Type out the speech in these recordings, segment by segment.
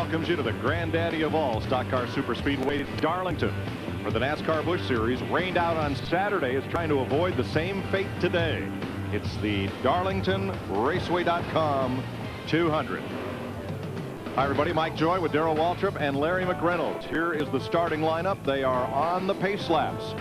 welcomes you to the granddaddy of all stock car superspeedways, Darlington. For the NASCAR Busch Series, rained out on Saturday, is trying to avoid the same fate today. It's the Darlington Raceway.com 200. Hi, everybody. Mike Joy with Darrell Waltrip and Larry McReynolds. Here is the starting lineup. They are on the pace laps.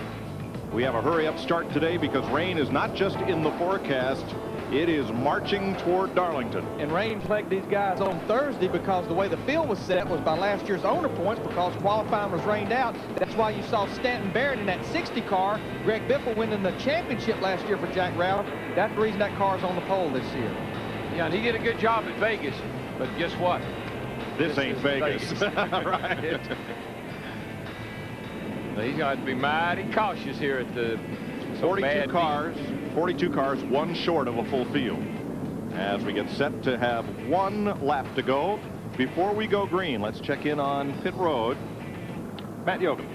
We have a hurry-up start today because rain is not just in the forecast. It is marching toward Darlington. And rain plagued these guys on Thursday because the way the field was set was by last year's owner points because qualifying was rained out. That's why you saw Stanton Barrett in that 60 car. Greg Biffle winning the championship last year for Jack Roush. That's the reason that car's on the pole this year. Yeah, and he did a good job at Vegas. But guess what? This ain't Vegas. Right. He's got to be mighty cautious here at the 42 cars, one short of a full field. As we get set to have one lap to go. Before we go green, let's check in on pit road. Matt Yoakum.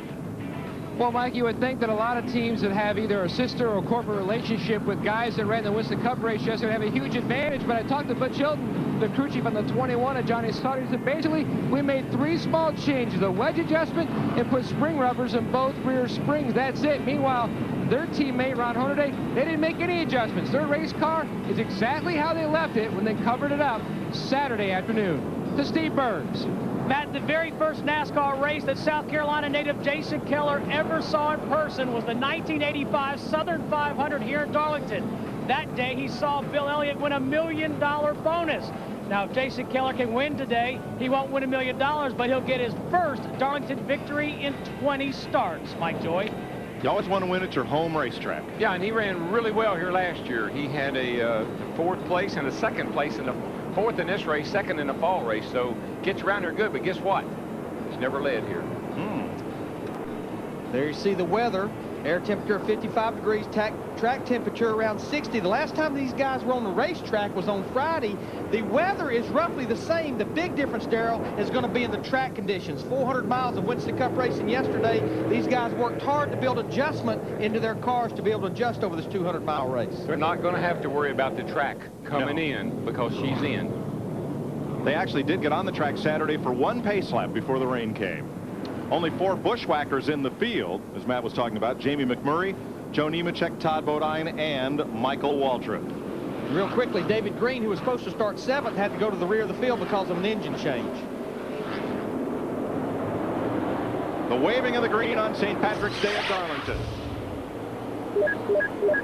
Well, Mike, you would think that a lot of teams that have either a sister or corporate relationship with guys that ran the Winston Cup race yesterday have a huge advantage. But I talked to Butch Hilton, the crew chief on the 21 at Johnny Sauter. He said basically we made 3 small changes: a wedge adjustment and put spring rubbers in both rear springs. That's it. Meanwhile, their teammate Ron Hornaday, they didn't make any adjustments. Their race car is exactly how they left it when they covered it up Saturday afternoon. To Steve Burns. Matt, the very first NASCAR race that South Carolina native Jason Keller ever saw in person was the 1985 Southern 500 here in Darlington. That day, he saw Bill Elliott win $1 million bonus. Now, if Jason Keller can win today, he won't win $1 million, but he'll get his first Darlington victory in 20 starts. Mike Joy. You always want to win at your home racetrack. Yeah, and he ran really well here last year. He had a 4th place and a 2nd place in the 4th in this race, 2nd in the fall race. So gets around there good, but guess what? He's never led here. There you see the weather. Air temperature 55 degrees, track temperature around 60. The last time these guys were on the racetrack was on Friday. The weather is roughly the same. The big difference, Darrell, is going to be in the track conditions. 400 miles of Winston Cup racing yesterday. These guys worked hard to build adjustment into their cars to be able to adjust over this 200-mile race. They're not going to have to worry about the track coming in because she's in. They actually did get on the track Saturday for one pace lap before the rain came. Only 4 bushwhackers in the field, as Matt was talking about: Jamie McMurray, Joe Nemechek, Todd Bodine, and Michael Waltrip. Real quickly, David Green, who was supposed to start 7th, had to go to the rear of the field because of an engine change. The waving of the green on St. Patrick's Day at Darlington.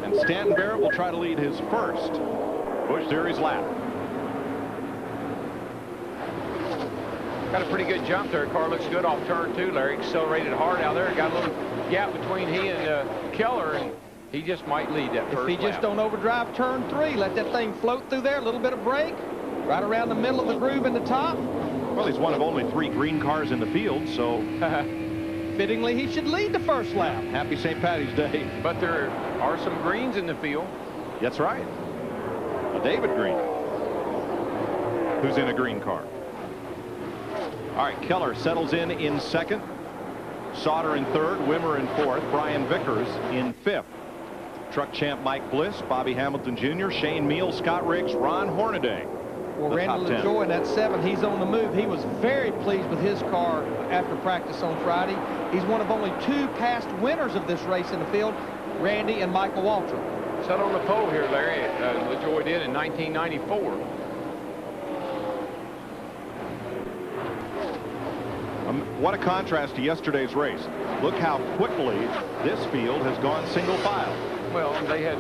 And Stanton Barrett will try to lead his first Busch Series lap. Got a pretty good jump there. Car looks good off turn 2. Larry accelerated hard out there. Got a little gap between he and Keller, and he just might lead that first lap. If he just don't overdrive turn 3, let that thing float through there, a little bit of brake, right around the middle of the groove in the top. Well, he's one of only 3 green cars in the field, so fittingly he should lead the first lap. Happy St. Patty's Day. But there are some greens in the field. That's right. A David Green, who's in a green car. All right, Keller settles in 2nd. Sauter in 3rd. Wimmer in 4th. Brian Vickers in 5th. Truck champ Mike Bliss, Bobby Hamilton Jr., Shane Meal, Scott Riggs, Ron Hornaday. Well, Randall LaJoy in that 7, he's on the move. He was very pleased with his car after practice on Friday. He's one of only 2 past winners of this race in the field, Randy and Michael Waltrip. Sat on the pole here, Larry. LaJoy did in 1994. What a contrast to yesterday's race. Look how quickly this field has gone single file. Well, they had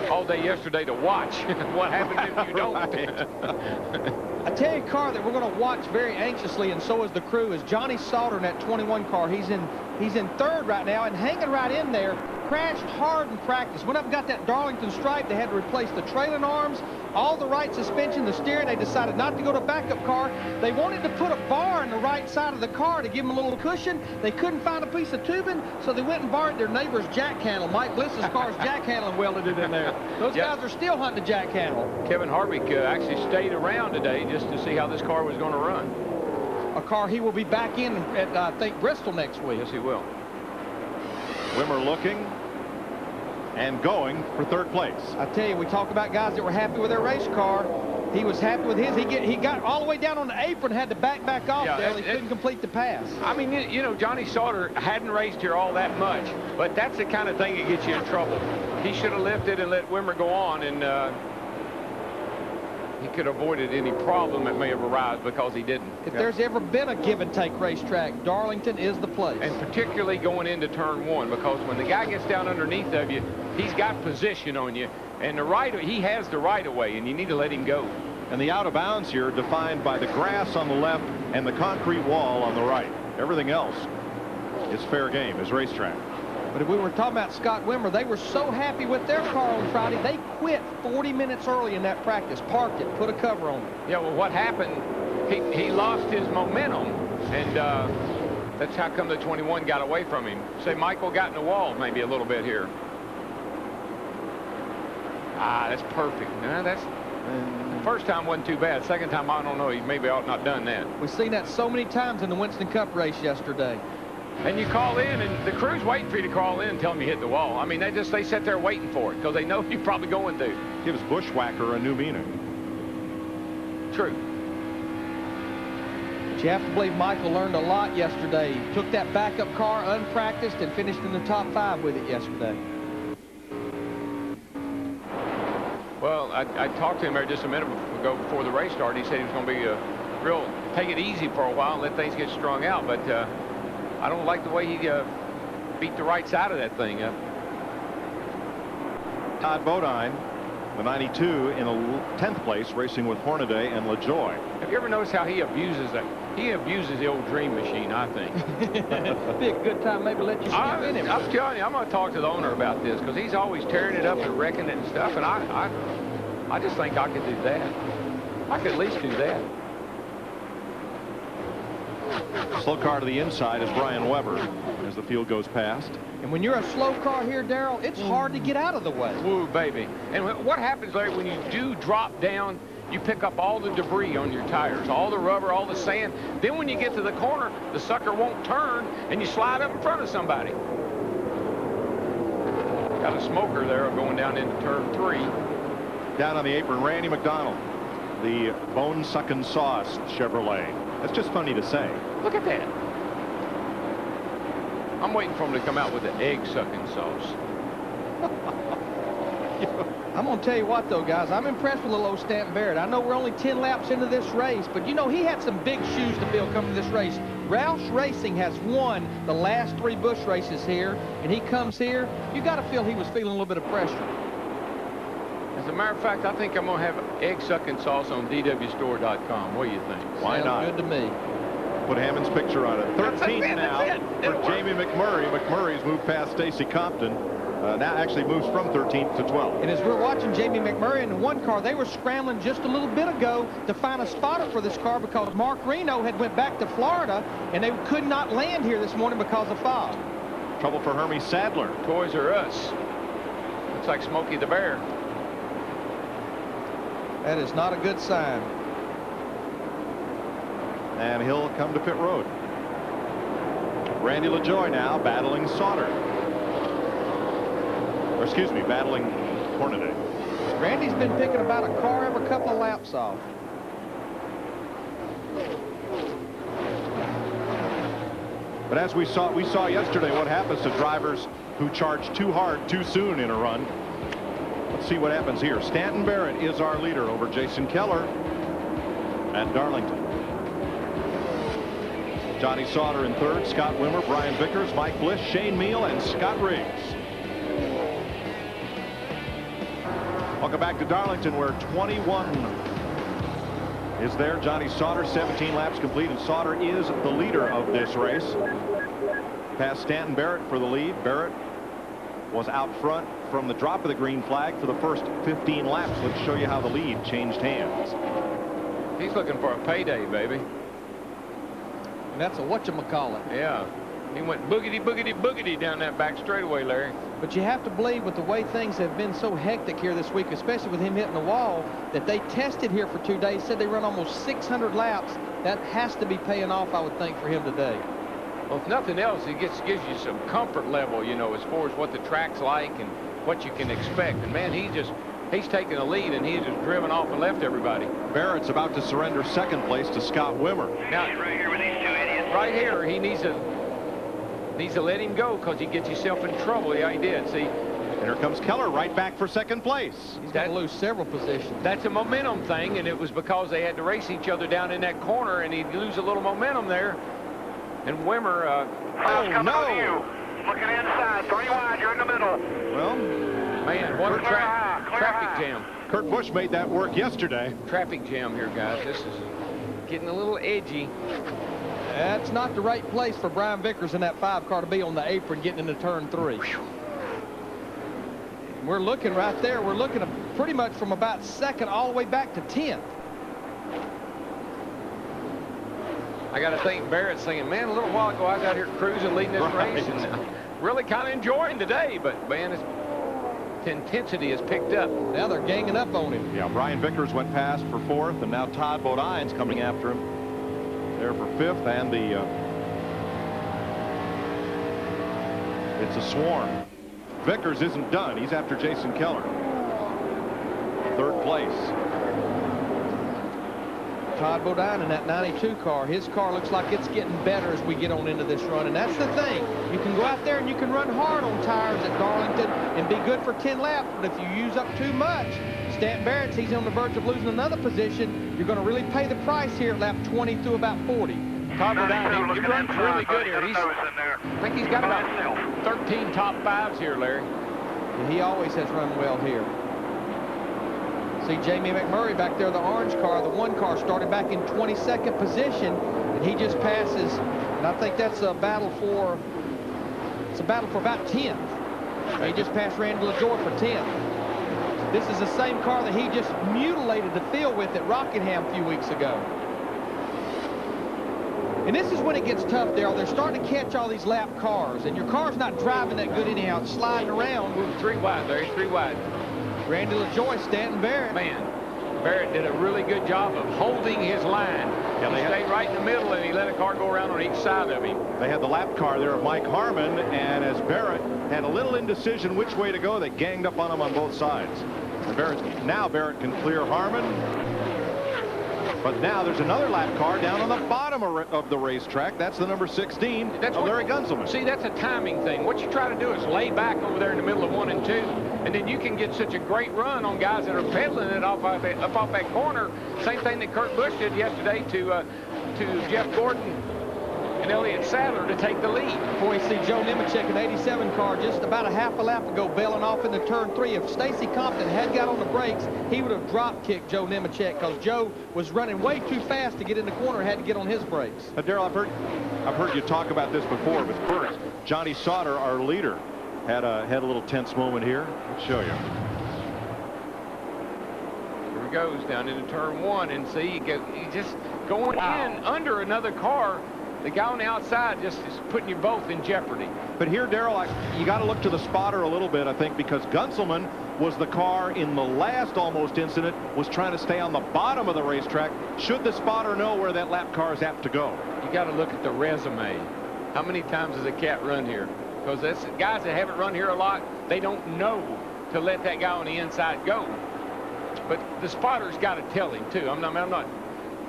all day yesterday to watch. What happens if you don't? I tell you, a car that we're going to watch very anxiously, and so is the crew, is Johnny Sauter in that 21 car. He's in 3rd right now and hanging right in there. Crashed hard in practice. Went up and got that Darlington stripe. They had to replace the trailing arms, all the right suspension, the steering. They decided not to go to backup car. They wanted to put a bar in the right side of the car to give them a little cushion. They couldn't find a piece of tubing, so they went and borrowed their neighbor's jack handle. Mike Bliss's car's jack handle welded it in there. Those guys are still hunting the jack handle. Kevin Harvick actually stayed around today just to see how this car was going to run. A car he will be back in at, I think, Bristol next week. Yes, he will. Wimmer looking and going for 3rd place. I tell you, we talk about guys that were happy with their race car. He was happy with his. He got all the way down on the apron, had to back off. Yeah, Dale. He couldn't complete the pass. I mean, you know, Johnny Sauter hadn't raced here all that much, but that's the kind of thing that gets you in trouble. He should have lifted and let Wimmer go on, and he could have avoided any problem that may have arisen because he didn't. If there's ever been a give-and-take racetrack, Darlington is the place. And particularly going into turn one, because when the guy gets down underneath of you, he's got position on you, and he has the right of way, and you need to let him go. And the out of bounds here defined by the grass on the left and the concrete wall on the right. Everything else is fair game, is racetrack. But if we were talking about Scott Wimmer, they were so happy with their car on Friday, they quit 40 minutes early in that practice, parked it, put a cover on it. Yeah, well, what happened, he lost his momentum, and that's how come the 21 got away from him. Say Michael got in the wall maybe a little bit here. Ah, that's perfect. No, that's... The first time wasn't too bad. Second time, I don't know. He maybe ought not done that. We've seen that so many times in the Winston Cup race yesterday. And you call in, and the crew's waiting for you to call in and tell them you hit the wall. I mean, they sit there waiting for it because they know you're probably going to. Gives Bushwhacker a new meaning. True. But you have to believe Michael learned a lot yesterday. He took that backup car unpracticed and finished in the top 5 with it yesterday. Well, I talked to him there just a minute ago before the race started. He said he was going to be take it easy for a while and let things get strung out. But I don't like the way he beat the right side of that thing. Todd Bodine, the 92, in a 10th place, racing with Hornaday and LaJoy. Have you ever noticed how he abuses that? He abuses the old dream machine, I think. Be a good time maybe let you skip in him. I'm telling you, I'm going to talk to the owner about this because he's always tearing it up and wrecking it and stuff, and I just think I could do that. I could at least do that. Slow car to the inside is Brian Weber as the field goes past. And when you're a slow car here, Darrell, it's hard to get out of the way. Woo, baby. And what happens, Larry, when you do drop down, you pick up all the debris on your tires, all the rubber, all the sand. Then when you get to the corner, the sucker won't turn, and you slide up in front of somebody. Got a smoker there going down into turn 3. Down on the apron, Randy McDonald, the bone-sucking sauce Chevrolet. That's just funny to say. Look at that. I'm waiting for him to come out with the egg-sucking sauce. I'm going to tell you what, though, guys. I'm impressed with little old Stanton Barrett. I know we're only 10 laps into this race, but, you know, he had some big shoes to fill coming to this race. Roush Racing has won the last 3 Busch races here, and he comes here. You got to feel he was feeling a little bit of pressure. As a matter of fact, I think I'm going to have egg-sucking sauce on DWstore.com. What do you think? Why Sounds not? Good to me. Put Hammond's picture on it. 13th now for Jamie McMurray. McMurray's moved past Stacy Compton. Now actually moves from 13th to 12th. And as we're watching Jamie McMurray in the 1 car, they were scrambling just a little bit ago to find a spotter for this car because Mark Reno had went back to Florida, and they could not land here this morning because of fog. Trouble for Hermie Sadler. Toys R Us. Looks like Smokey the Bear. That is not a good sign. And he'll come to pit road. Randy LaJoy now battling Sauter. Or excuse me, battling Hornaday. Randy's been picking about a car every couple of laps off. But as we saw yesterday what happens to drivers who charge too hard too soon in a run. Let's see what happens here. Stanton Barrett is our leader over Jason Keller at Darlington. Johnny Sauter in 3rd, Scott Wimmer, Brian Vickers, Mike Bliss, Shane Meal, and Scott Riggs. Welcome back to Darlington, where 21 is there. Johnny Sauter, 17 laps complete, and Sauter is the leader of this race. Past Stanton Barrett for the lead. Barrett was out front from the drop of the green flag for the first 15 laps. Let's show you how the lead changed hands. He's looking for a payday, baby. And that's a whatchamacallit. Yeah. He went boogity, boogity, boogity down that back straightaway, Larry. But you have to believe with the way things have been so hectic here this week, especially with him hitting the wall, that they tested here for 2 days, said they run almost 600 laps. That has to be paying off, I would think, for him today. Well, if nothing else, it gives you some comfort level, you know, as far as what the track's like and what you can expect. And, man, he just he's taken the lead, and he's just driven off and left everybody. Barrett's about to surrender second place to Scott Wimmer. Now, right here with these 2 idiots. Right here, he needs to let him go because he gets himself in trouble. Yeah, he did. See. And here comes Keller right back for second place. He's going to lose several positions. That's a momentum thing, and it was because they had to race each other down in that corner, and he'd lose a little momentum there. And Wimmer, oh no! Looking inside, 3 wide, you're in the middle. Well, man, what a traffic jam. Kurt Busch made that work yesterday. Traffic jam here, guys. This is getting a little edgy. That's not the right place for Brian Vickers in that 5 car to be on the apron getting into turn 3. We're looking right there. We're looking at pretty much from about 2nd all the way back to 10th. I got to think Barrett's thinking, man, a little while ago I got here cruising, leading this race, and really kind of enjoying today. But, man, the intensity has picked up. Now they're ganging up on him. Yeah, Brian Vickers went past for 4th, and now Todd Bodine's coming after him there for 5th, and it's a swarm. Vickers isn't done. He's after Jason Keller. 3rd place. Todd Bodine in that 92 car. His car looks like it's getting better as we get on into this run. And that's the thing. You can go out there and you can run hard on tires at Darlington and be good for 10 laps. But if you use up too much, Stanton Barrett, he's on the verge of losing another position. You're going to really pay the price here at lap 20 through about 40. Todd Bodine, he runs really good here. I think he's got about 13 top 5s here, Larry. And he always has run well here. See Jamie McMurray back there, the orange car, the 1 car started back in 22nd position, and he just passes. And I think that's a battle for, about 10th. He just passed Randy LaJoie for 10th. This is the same car that he just mutilated the field with at Rockingham a few weeks ago. And this is when it gets tough, Darrell. They're starting to catch all these lap cars, and your car's not driving that good anyhow. It's sliding around. 3 wide, Larry, 3 wide. Randy LaJoie, Stanton Barrett. Man, Barrett did a really good job of holding his line. Yeah, he stayed right in the middle, and he let a car go around on each side of him. They had the lap car there of Mike Harmon, and as Barrett had a little indecision which way to go, they ganged up on him on both sides. And now Barrett can clear Harmon. But now there's another lap car down on the bottom of the racetrack. That's the number 16, Larry Gunzelman. See, that's a timing thing. What you try to do is lay back over there in the middle of 1 and 2, and then you can get such a great run on guys that are pedaling it up off that corner. Same thing that Kurt Busch did yesterday to Jeff Gordon and Elliott Sadler to take the lead. Boy, see Joe Nemechek, an 87 car, just about a half a lap ago, bailing off into turn 3. If Stacy Compton had got on the brakes, he would have drop-kicked Joe Nemechek because Joe was running way too fast to get in the corner and had to get on his brakes. Darrell, I've heard you talk about this before, but first, Johnny Sauter, our leader, had a little tense moment here. Let's show you. Here he goes down into turn 1, and see, he's just going in under another car. The guy on the outside just is putting you both in jeopardy. But here, Darrell, you got to look to the spotter a little bit, I think, because Gunzelman was the car in the last almost incident, was trying to stay on the bottom of the racetrack. Should the spotter know where that lap car is apt to go? You got to look at the resume. How many times has a cat run here? Because that's guys that haven't run here a lot, they don't know to let that guy on the inside go. But the spotter's got to tell him, too. I'm not.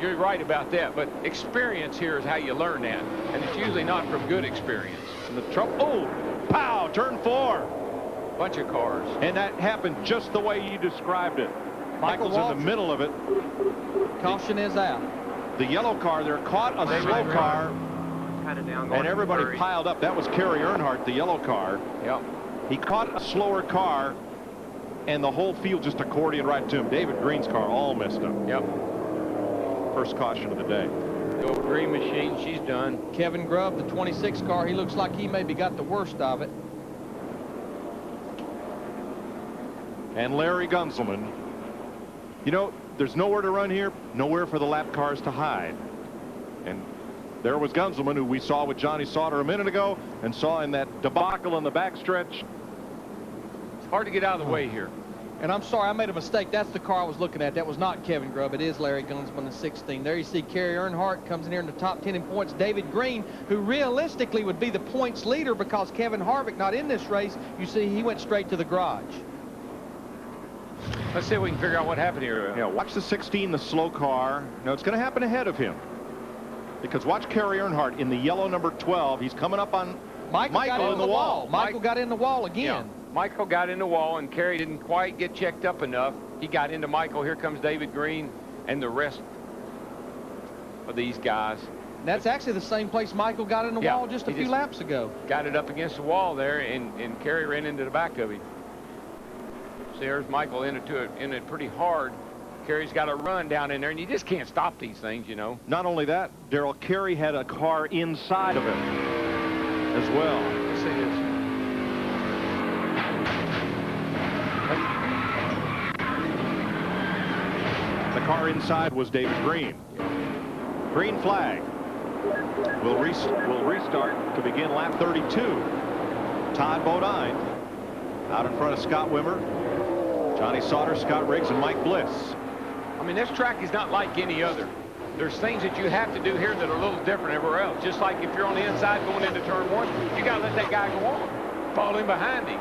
You're right about that, but experience here is how you learn that, and it's usually not from good experience. And the trouble, oh, pow, turn 4. Bunch of cars. And that happened just the way you described it. Michael's in the middle of it. Caution is out. The yellow car there caught a slow car, and everybody piled up. That was Kerry Earnhardt, the yellow car. Yep. He caught a slower car, and the whole field just accordioned right to him. David Green's car all messed up. Yep. First caution of the day. The old green machine, she's done. Kevin Grubb, the 26 car, he looks like he maybe got the worst of it. And Larry Gunzelman. You know, there's nowhere to run here, nowhere for the lap cars to hide. And there was Gunzelman, who we saw with Johnny Sauter a minute ago and saw in that debacle in the backstretch. It's hard to get out of the way here. And I'm sorry, I made a mistake. That's the car I was looking at. That was not Kevin Grubb. It is Larry Gunzelman, the 16. There you see Kerry Earnhardt comes in here in the top 10 in points. David Green, who realistically would be the points leader because Kevin Harvick not in this race. You see, he went straight to the garage. Let's see if we can figure out what happened here. Yeah, watch the 16, the slow car. No, it's going to happen ahead of him. Because watch Kerry Earnhardt in the yellow number 12. He's coming up on Michael in the wall. Michael got in the wall again. Yeah, Michael got in the wall, and Kerry didn't quite get checked up enough. He got into Michael. Here comes David Green and the rest of these guys. That's actually the same place Michael got in the wall just a few laps ago. Got it up against the wall there, and Kerry ran into the back of him. So there's Michael in it pretty hard. Kerry's got a run down in there, and you just can't stop these things, you know. Not only that, Darrell, Kerry had a car inside of him as well. Let's see this. The car inside was David Green. Green flag. We'll restart to begin lap 32. Todd Bodine out in front of Scott Wimmer, Johnny Sauter, Scott Riggs, and Mike Bliss. I mean, this track is not like any other. There's things that you have to do here that are a little different everywhere else. Just like if you're on the inside going into turn 1, you got to let that guy go on. Fall in behind him.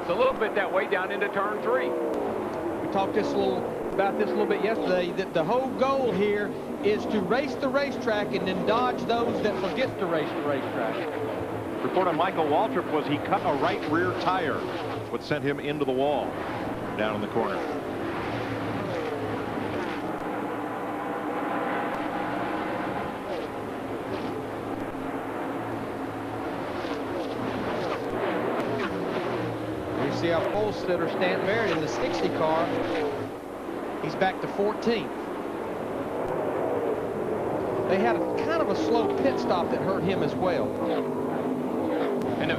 It's a little bit that way down into turn 3. We talked about this a little bit yesterday, that the whole goal here is to race the racetrack and then dodge those that forget to race the racetrack. Report on Michael Waltrip was he cut a right rear tire, what sent him into the wall down in the corner. You see how pole sitter Stanton Barrett in the 60 car. He's back to 14th. They had kind of a slow pit stop that hurt him as well. And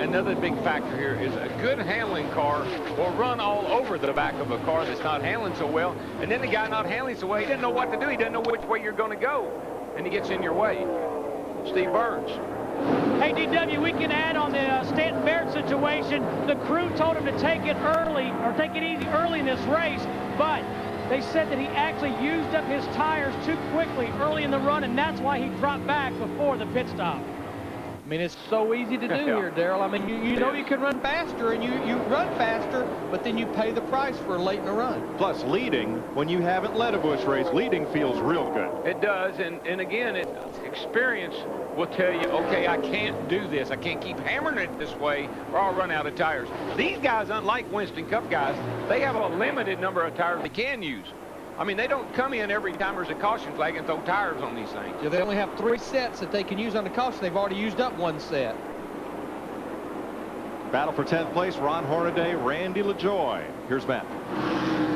another big factor here is a good handling car will run all over the back of a car that's not handling so well. And then the guy not handling so well, he doesn't know what to do. He doesn't know which way you're going to go. And he gets in your way. Steve Burns. Hey, DW, we can add on the Stanton Barrett situation. The crew told him to take it early, or take it easy early in this race, but they said that he actually used up his tires too quickly early in the run, and that's why he dropped back before the pit stop. I mean, it's so easy to do here, Darrell. I mean, you know you can run faster, and you run faster, but then you pay the price for late in the run. Plus, leading, when you haven't led a Busch race, leading feels real good. It does, and again, experience will tell you, okay, I can't do this. I can't keep hammering it this way, or I'll run out of tires. These guys, unlike Winston Cup guys, they have a limited number of tires they can use. I mean, they don't come in every time there's a caution flag and throw tires on these things. Yeah, they only have 3 sets that they can use on the caution. They've already used up 1 set. Battle for 10th place, Ron Hornaday, Randy LaJoy. Here's Matt.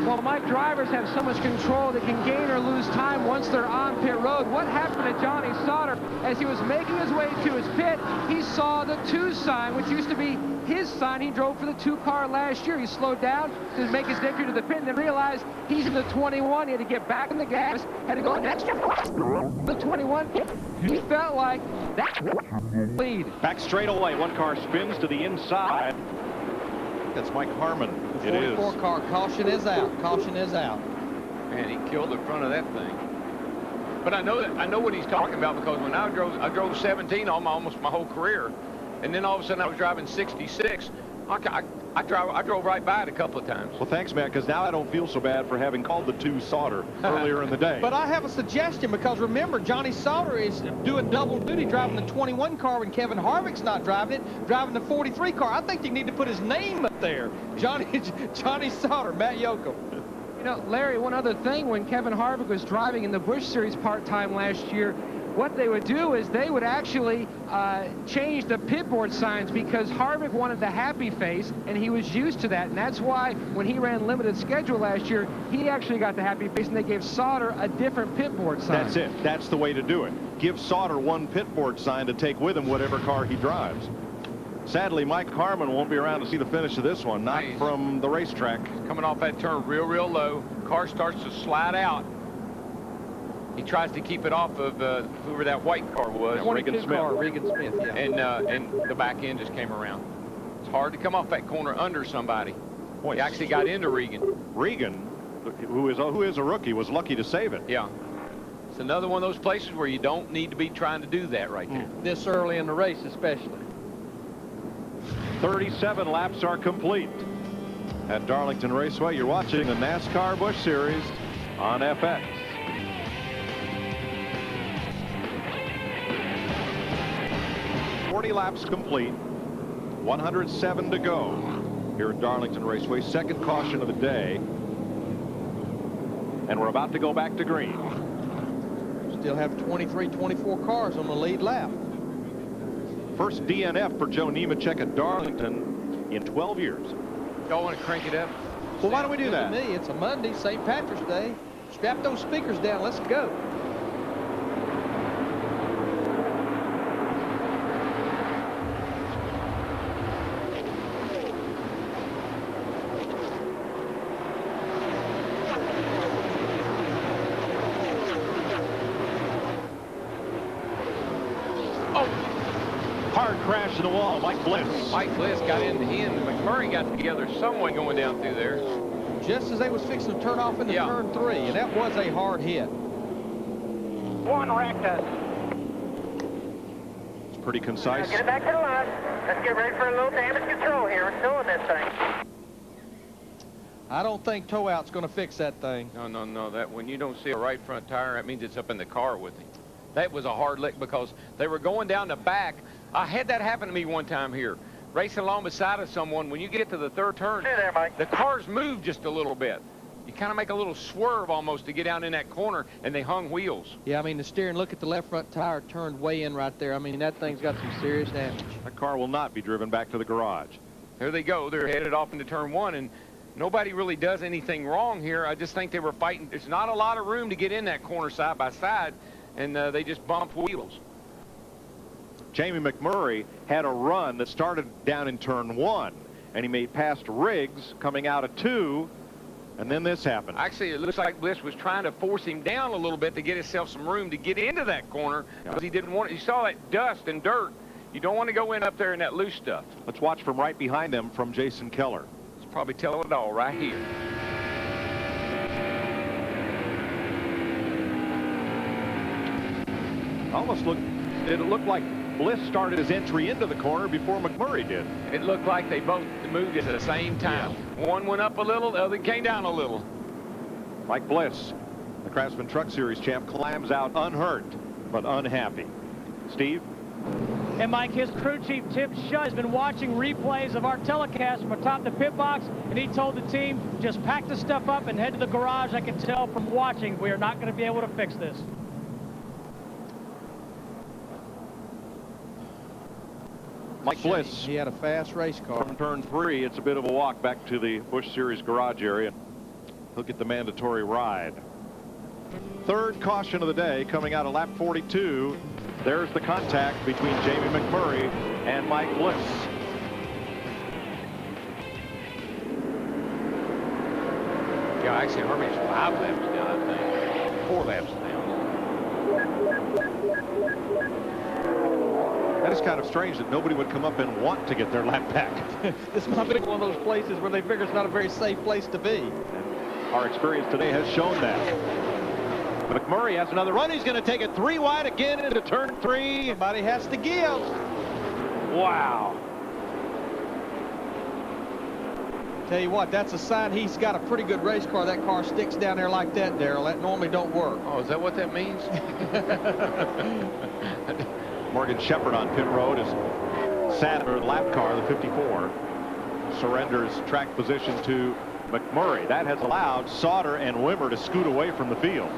Well, Mike, drivers have so much control they can gain or lose time once they're on pit road. What happened to Johnny Sauter as he was making his way to his pit? He saw the 2 sign, which used to be his sign. He drove for the 2 car last year. He slowed down to make his entry to the pit and then realized he's in the 21. He had to get back in the gas, had to go next to the 21. He felt like that lead. Back straight away. 1 car spins to the inside. That's Mike Harmon. It is. 44 car. Caution is out. Caution is out. Man, he killed the front of that thing. But I know what he's talking about, because when I drove 17 almost my whole career, and then all of a sudden I was driving 66. I drove right by it a couple of times. Well, thanks, Matt, because now I don't feel so bad for having called the 2 Sauter earlier in the day. But I have a suggestion, because remember, Johnny Sauter is doing double duty, driving the 21 car when Kevin Harvick's not driving it, driving the 43 car. I think you need to put his name up there. Johnny Sauter, Matt Yoakum. You know, Larry, one other thing, when Kevin Harvick was driving in the Busch Series part-time last year, what they would do is they would actually change the pit board signs, because Harvick wanted the happy face, and he was used to that. And that's why when he ran limited schedule last year, he actually got the happy face, and they gave Sauter a different pit board sign. That's it. That's the way to do it. Give Sauter 1 pit board sign to take with him whatever car he drives. Sadly, Mike Harmon won't be around to see the finish of this one, not from the racetrack. Coming off that turn real low. Car starts to slide out. He tries to keep it off of whoever that white car was. Regan Smith, yeah. And the back end just came around. It's hard to come off that corner under somebody. Boy, he actually got into Regan. Regan, who is a rookie, was lucky to save it. Yeah. It's another one of those places where you don't need to be trying to do that right there. This early in the race especially. 37 laps are complete. at Darlington Raceway. You're watching the NASCAR Busch Series on FX. "40 laps complete, 107 to go here at Darlington Raceway. Second caution of the day, and we're about to go back to green. Still have 23, 24 cars on the lead lap. First DNF for Joe Nemechek at Darlington in 12 years. Y'all want to crank it up? Well, why don't we do that? Me, it's a Monday, St. Patrick's Day. Strap those speakers down. Let's go. Hard crash in the wall. Mike Bliss. Mike Bliss got in. He and McMurray got together somewhat going down through there. Just as they was fixing to turn off into turn 3, and that was a hard hit. One wrecked us. It's pretty concise. Get it back to the line. Let's get ready for a little damage control here. We're still in this thing. I don't think tow out's going to fix that thing. No. That when you don't see a right front tire, that means it's up in the car with him. That was a hard lick because they were going down the back. I had that happen to me one time here. Racing along beside of someone, when you get to the third turn, Hey there, Mike. the cars move just a little bit. You kind of make a little swerve almost to get down in that corner, and they hung wheels. Yeah, I mean, the steering, look at the left front tire turned way in right there. I mean, that thing's got some serious damage. That car will not be driven back to the garage. There they go. They're headed off into turn 1, and nobody really does anything wrong here. I just think they were fighting. There's not a lot of room to get in that corner side by side, and they just bumped wheels. Jamie McMurray had a run that started down in turn 1, and he made past Riggs coming out of 2, and then this happened. Actually, it looks like Bliss was trying to force him down a little bit to get himself some room to get into that corner because he didn't want it. You saw that dust and dirt. You don't want to go in up there in that loose stuff. Let's watch from right behind them from Jason Keller. It's probably telling it all right here. It looked like Bliss started his entry into the corner before McMurray did. It looked like they both moved at the same time. Yeah. One went up a little, the other came down a little. Mike Bliss, the Craftsman Truck Series champ, climbs out unhurt but unhappy. Steve? And Mike, his crew chief, Tim Shutt, has been watching replays of our telecast from atop the pit box, and he told the team, just pack the stuff up and head to the garage. I can tell from watching we are not going to be able to fix this. Mike Bliss. He had a fast race car. From turn 3, it's a bit of a walk back to the Busch Series garage area. He'll get the mandatory ride. Third caution of the day coming out of lap 42. There's the contact between Jamie McMurray and Mike Bliss. Yeah, actually, Hermie's 5 laps down, I think. 4 laps down. That is kind of strange that nobody would come up and want to get their lap back. This might be one of those places where they figure it's not a very safe place to be. And our experience today has shown that. McMurray has another run. He's going to take it 3 wide again into turn 3. Somebody has to give. Wow. Tell you what, that's a sign he's got a pretty good race car. That car sticks down there like that, Darrell. That normally don't work. Oh, is that what that means? Morgan Shepherd on pit road is lap car, the 54. Surrenders track position to McMurray. That has allowed Sauter and Wimmer to scoot away from the field.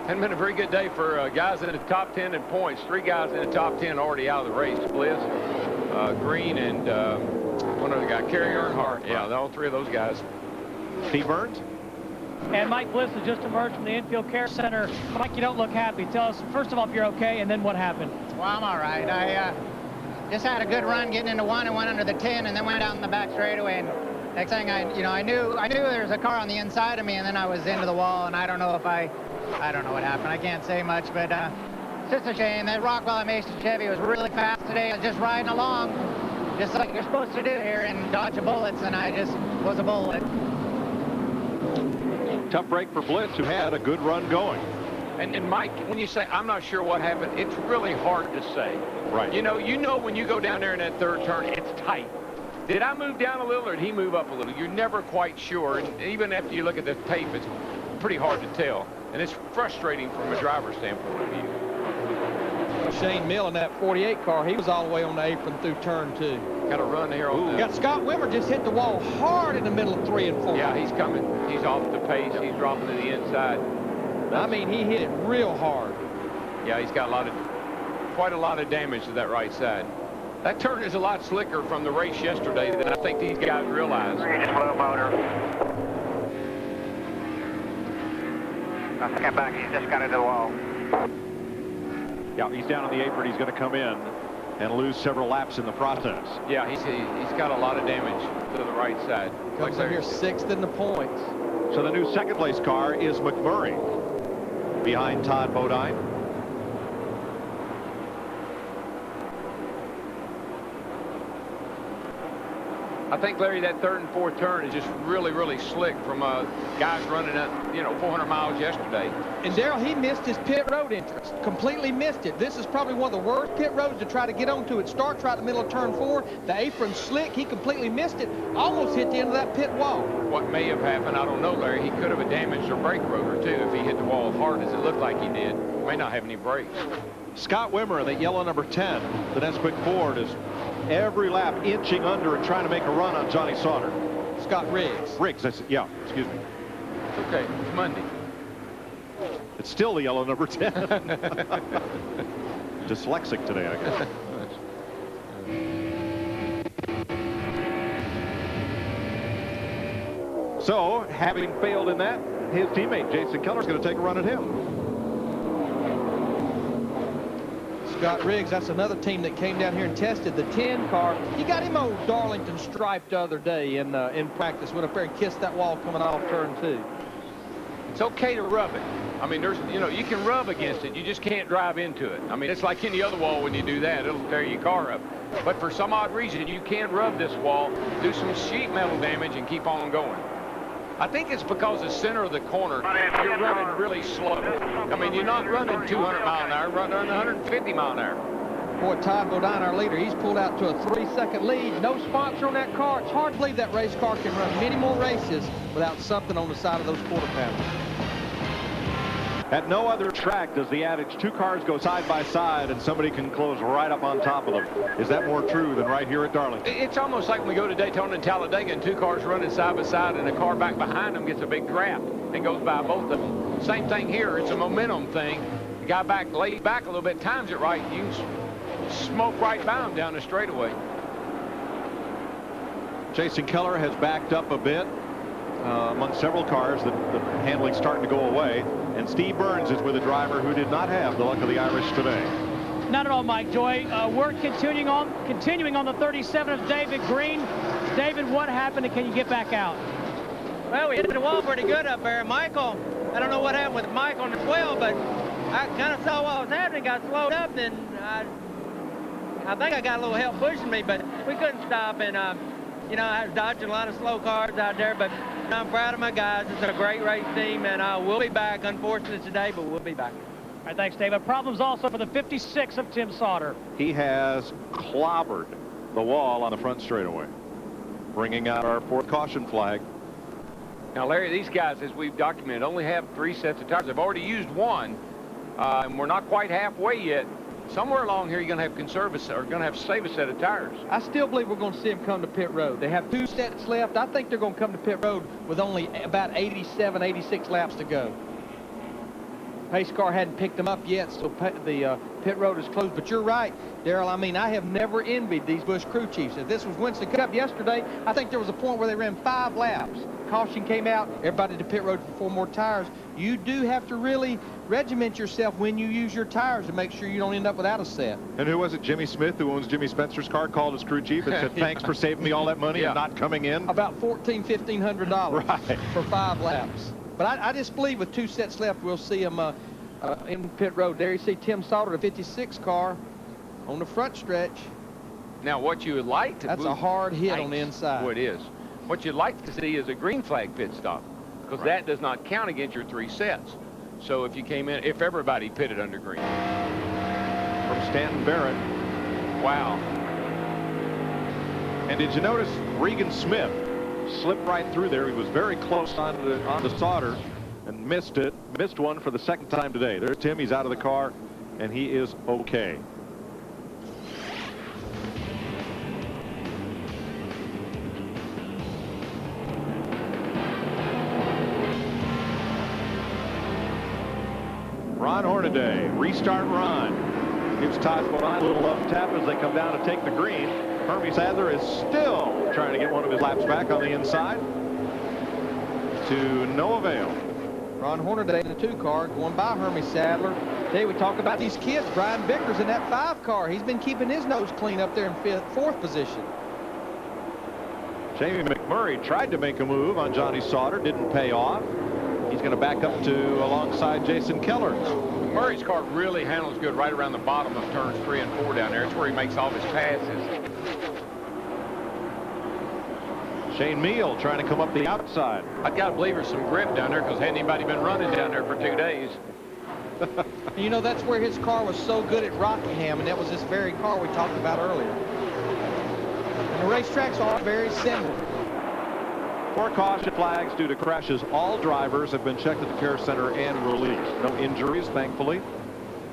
Hasn't been a very good day for guys in the top 10 in points. 3 guys in the top 10 already out of the race. Bliss, Green, and one other guy, Kerry Earnhardt. Yeah, all 3 of those guys. Steve Burns. And Mike Bliss has just emerged from the infield care center. Mike, you don't look happy. Tell us, first of all, if you're okay, and then what happened. Well, I'm all right. I just had a good run getting into 1 and went under the 10, and then went out in the back straightaway. And next thing I knew there was a car on the inside of me, and then I was into the wall, and I don't know what happened. I can't say much, but it's just a shame. That Rockwell Mason Chevy was really fast today. I was just riding along, just like you're supposed to do here, and dodge bullets, and I just was a bullet. Tough break for Bliss, who had a good run going. And Mike, when you say, I'm not sure what happened, it's really hard to say. Right. You know when you go down there in that third turn, it's tight. Did I move down a little or did he move up a little? You're never quite sure. And even after you look at the tape, it's pretty hard to tell. And it's frustrating from a driver's standpoint of view. Shane Mill in that 48 car, he was all the way on the apron through turn 2. Got a run here on Got Scott Wimmer just hit the wall hard in the middle of 3 and 4. Yeah, he's coming. He's off the pace. He's dropping to the inside. I mean, he hit it real hard. Yeah, he's got quite a lot of damage to that right side. That turn is a lot slicker from the race yesterday than I think these guys realize. Just low motor. Now second back, he's just got into the wall. Yeah, he's down on the apron. He's going to come in and lose several laps in the process. Yeah, he's got a lot of damage to the right side. Comes in here 6th in the points. So the new second place car is McMurray behind Todd Bodine. I think, Larry, that 3rd and 4th turn is just really, really slick from guys running at, 400 miles yesterday. And Darrell, he missed his pit road entrance. Completely missed it. This is probably one of the worst pit roads to try to get onto. It starts right in the middle of turn 4. The apron's slick. He completely missed it. Almost hit the end of that pit wall. What may have happened, I don't know, Larry. He could have damaged the brake rotor, too, if he hit the wall as hard as it looked like he did. May not have any brakes. Scott Wimmer in the yellow number 10, the Nesquik Ford, is every lap inching under and trying to make a run on Johnny Sauter. Scott Riggs. Yeah, excuse me. It's okay. It's Monday. It's still the yellow number 10. Dyslexic today, I guess. So, having failed in that, his teammate Jason Keller is going to take a run at him. Scott Riggs, that's another team that came down here and tested the 10 car. He got him old Darlington striped the other day in practice. Went up there and kissed that wall coming off turn 2. It's okay to rub it. I mean, you can rub against it. You just can't drive into it. I mean, it's like any other wall. When you do that, it'll tear your car up. But for some odd reason, you can't rub this wall, do some sheet metal damage, and keep on going. I think it's because the center of the corner, you're running really slow. I mean, you're not running 200 mile an hour, you're running 150 mile an hour. Boy, Todd Bodine, our leader, he's pulled out to a 3-second lead. No sponsor on that car. It's hard to believe that race car can run many more races without something on the side of those quarter panels. At no other track does the adage 2 cars go side by side and somebody can close right up on top of them. Is that more true than right here at Darlington? It's almost like when we go to Daytona and Talladega and 2 cars running side by side and a car back behind them gets a big draft and goes by both of them. Same thing here. It's a momentum thing. The guy laid back a little bit, times it right, you can smoke right by him down the straightaway. Jason Keller has backed up a bit among several cars. The handling's starting to go away. And Steve Burns is with a driver who did not have the luck of the Irish today. Not at all, Mike Joy. We're continuing on the 37 of David Green. David, what happened, and can you get back out? Well, we hit the wall pretty good up there. Michael, I don't know what happened with Mike on the 12, but I kind of saw what was happening, got slowed up, then I think I got a little help pushing me, but we couldn't stop, and I was dodging a lot of slow cars out there, but I'm proud of my guys. It's a great race team, and we'll be back. Unfortunate today, but we'll be back. All right, thanks, David. Problems also for the 56 of Tim Sauter. He has clobbered the wall on the front straightaway, bringing out our 4th caution flag. Now, Larry, these guys, as we've documented, only have 3 sets of tires. They've already used 1, and we're not quite halfway yet. Somewhere along here, you're going to have save a set of tires. I still believe we're going to see them come to pit road. They have 2 sets left. I think they're going to come to pit road with only about 87, 86 laps to go. Pace car hadn't picked them up yet, so the pit road is closed. But you're right, Darrell. I mean, I have never envied these Busch crew chiefs. If this was Winston Cup yesterday, I think there was a point where they ran 5 laps. Caution came out, everybody to pit road for 4 more tires. You do have to really regiment yourself when you use your tires to make sure you don't end up without a set. And who was it? Jimmy Smith, who owns Jimmy Spencer's car, called his crew chief and said, thanks for saving me all that money and not coming in. About $1,500 right. for 5 laps. But I just believe with 2 sets left, we'll see him in pit road. There you see Tim Sauter, the 56 car, on the front stretch. Now, what you would like to... That's a hard hit on the inside. Oh, it is. What you'd like to see is a green flag pit stop, because that does not count against your 3 sets. So if you came in, if everybody pitted under green. From Stanton Barrett. Wow. And did you notice Regan Smith slipped right through there? He was very close on the Sauter and missed it. Missed one for the second time today. There's Tim. He's out of the car, and he is okay. Ron Hornaday, restart Ron. Gives Todd Bodine a little love tap as they come down to take the green. Hermie Sadler is still trying to get one of his laps back on the inside. To no avail. Ron Hornaday in the 2 car going by Hermie Sadler. Today we talk about these kids. Brian Vickers in that 5 car. He's been keeping his nose clean up there in 4th position. Jamie McMurray tried to make a move on Johnny Sauter. Didn't pay off. He's going to back up to alongside Jason Keller. Murray's car really handles good right around the bottom of turns 3 and 4 down there. It's where he makes all his passes. Shane Meal trying to come up the outside. I've got to believe there's some grip down there because hadn't anybody been running down there for 2 days. You know, that's where his car was so good at Rockingham, and that was this very car we talked about earlier. And the racetracks are very similar. 4 caution flags due to crashes. All drivers have been checked at the care center and released. No injuries, thankfully.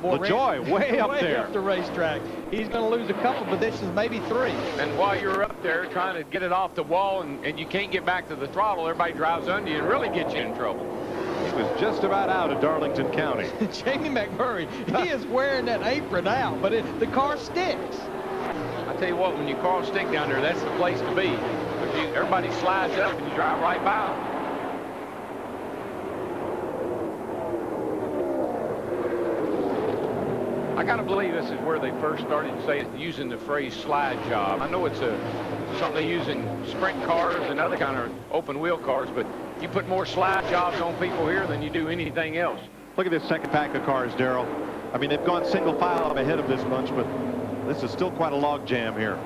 LaJoy way up there. Up the racetrack. He's going to lose a couple positions, maybe 3. And while you're up there trying to get it off the wall and you can't get back to the throttle, everybody drives under you and really gets you in trouble. He was just about out of Darlington County. Jamie McMurray, he is wearing that apron out, but the car sticks. I tell you what, when you car stick down there, that's the place to be. Everybody slides up and you drive right by them. I gotta believe this is where they first started using the phrase slide job. I know it's something they use in sprint cars and other kind of open wheel cars, but you put more slide jobs on people here than you do anything else. Look at this second pack of cars, Darrell. I mean, they've gone single file ahead of this bunch, but this is still quite a log jam here.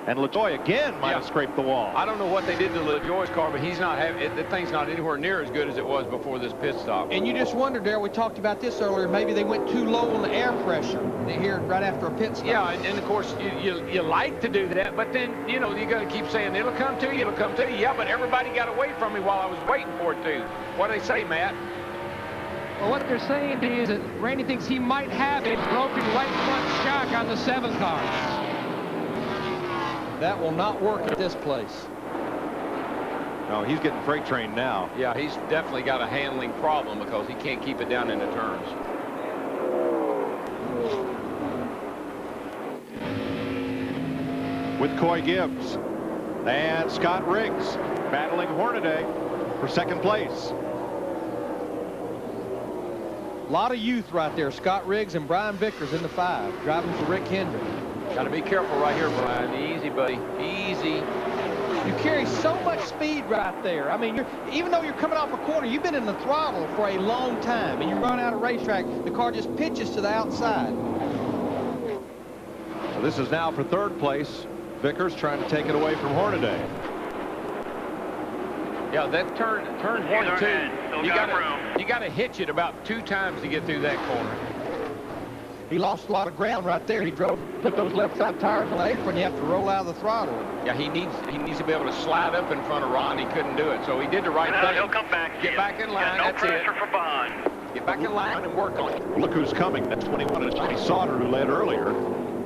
And LaJoy again might have scraped the wall. I don't know what they did to LaJoy's car, but he's not having the thing's not anywhere near as good as it was before this pit stop. And you just wonder, Darrell, we talked about this earlier, maybe they went too low on the air pressure here right after a pit stop. Yeah, and of course you like to do that, but then you know you got to keep saying it'll come to you, it'll come to you. Yeah, but everybody got away from me while I was waiting for it to. What do they say, Matt? Well, what they're saying to you is that Randy thinks he might have a broken right front shock on the 7 car. That will not work at this place. No, he's getting freight trained now. Yeah, he's definitely got a handling problem because he can't keep it down in the turns. With Coy Gibbs and Scott Riggs battling Hornaday for 2nd place. A lot of youth right there. Scott Riggs and Brian Vickers in the 5, driving for Rick Hendrick. Got to be careful right here, Brian. Easy, buddy. Easy. You carry so much speed right there. I mean, even though you're coming off a corner, you've been in the throttle for a long time, and you run out of racetrack, the car just pitches to the outside. So this is now for 3rd place. Vickers trying to take it away from Hornaday. Yeah, that turn 1 and 2. You got to hitch it about 2 times to get through that corner. He lost a lot of ground right there. He put those left side tires on the apron. You have to roll out of the throttle. Yeah, he needs to be able to slide up in front of Ron. He couldn't do it, so he did the right thing. He'll come back. Get back in line. No That's pressure it. for Bond. Get back in line and work on it. Look who's coming. That 21 is Johnny Sauter, who led earlier.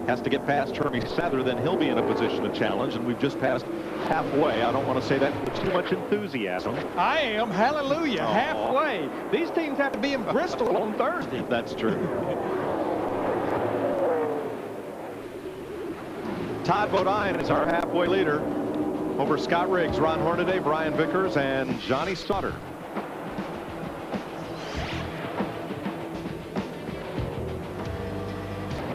Has to get past Hermie Sadler, then he'll be in a position to challenge, and we've just passed halfway. I don't want to say that with too much enthusiasm. I am. Hallelujah. Halfway. These teams have to be in Bristol on Thursday. That's true. Todd Bodine is our halfway leader over Scott Riggs, Ron Hornaday, Brian Vickers, and Johnny Sauter.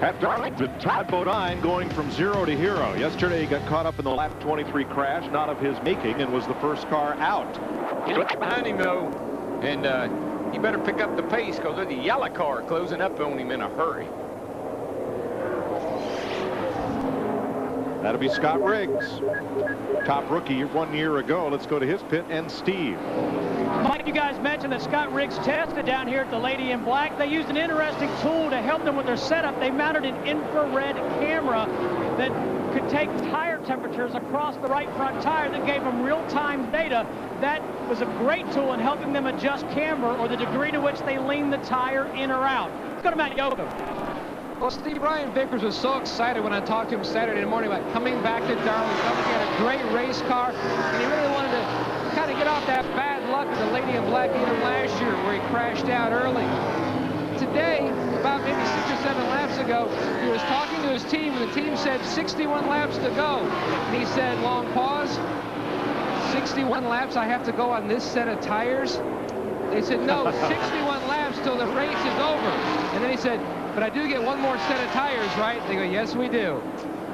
At Darlington, Todd Bodine going from 0 to hero. Yesterday he got caught up in the lap 23 crash, not of his making, and was the first car out. He's right behind him though, and he better pick up the pace because there's a yellow car closing up on him in a hurry. That'll be Scott Riggs, top rookie 1 year ago. Let's go to his pit and Steve. Mike, you guys mentioned that Scott Riggs tested down here at the Lady in Black. They used an interesting tool to help them with their setup. They mounted an infrared camera that could take tire temperatures across the right front tire that gave them real-time data. That was a great tool in helping them adjust camber or the degree to which they lean the tire in or out. Let's go to Matt Yoakum. Well, Steve, Brian Vickers was so excited when I talked to him Saturday morning about coming back to Darlington. He had a great race car, and he really wanted to kind of get off that bad luck of the Lady in Black either last year where he crashed out early. Today, about maybe 6 or 7 laps ago, he was talking to his team, and the team said 61 laps to go. And he said, long pause, 61 laps I have to go on this set of tires? They said, no, 61 laps till the race is over. And then he said, but I do get one more set of tires, right? They go, yes, we do.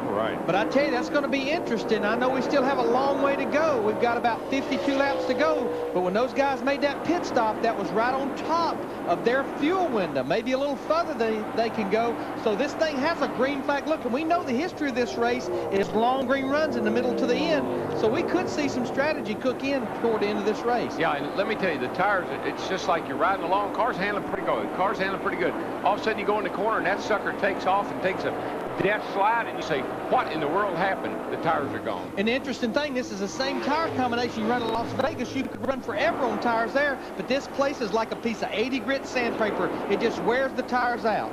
Right. But I tell you, that's going to be interesting. I know we still have a long way to go. We've got about 52 laps to go. But when those guys made that pit stop, that was right on top of their fuel window. Maybe a little further than they can go. So this thing has a green flag look. And we know the history of this race is long green runs in the middle to the end. So we could see some strategy cook in toward the end of this race. Yeah, and let me tell you, the tires, it's just like you're riding along. Car's handling pretty good. Car's handling pretty good. All of a sudden you go in the corner and that sucker takes off and takes a death slide, and you say, what in the world happened? The tires are gone. And the interesting thing, this is the same tire combination you run in Las Vegas. You could run forever on tires there, but this place is like a piece of 80 grit sandpaper. It just wears the tires out.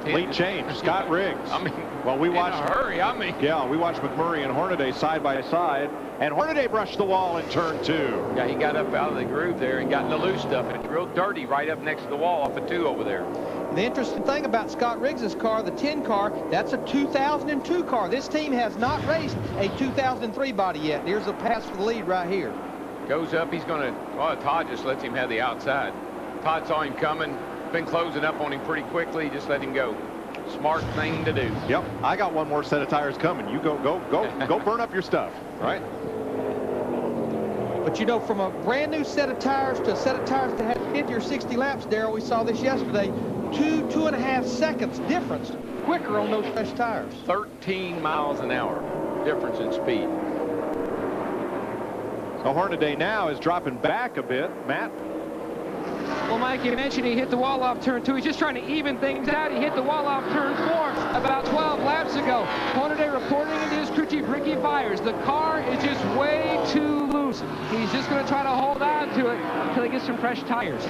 Lead change, Scott Riggs. I mean, well, we watched. In a hurry, I mean. Yeah, we watched McMurray and Hornaday side by side, and Hornaday brushed the wall in turn 2. Yeah, he got up out of the groove there and got in the loose stuff, and it's real dirty right up next to the wall off of 2 over there. The interesting thing about Scott Riggs' car, the 10 car, that's a 2002 car. This team has not raced a 2003 body yet. Here's a pass for the lead right here. Goes up, he's going to, well, Todd just lets him have the outside. Todd saw him coming, been closing up on him pretty quickly, just let him go. Smart thing to do. Yep, I got one more set of tires coming. You go burn up your stuff, right? But you know, from a brand new set of tires to a set of tires that had 50 or 60 laps, Darrell, we saw this yesterday, 2.5 seconds difference quicker on those fresh tires. 13 miles an hour difference in speed. So Hornaday now is dropping back a bit. Matt? Well, Mike, you mentioned he hit the wall off turn 2. He's just trying to even things out. He hit the wall off turn 4 about 12 laps ago. Hornaday reporting into his crew chief, Ricky Byers. The car is just way too loose. He's just going to try to hold on to it until he gets some fresh tires.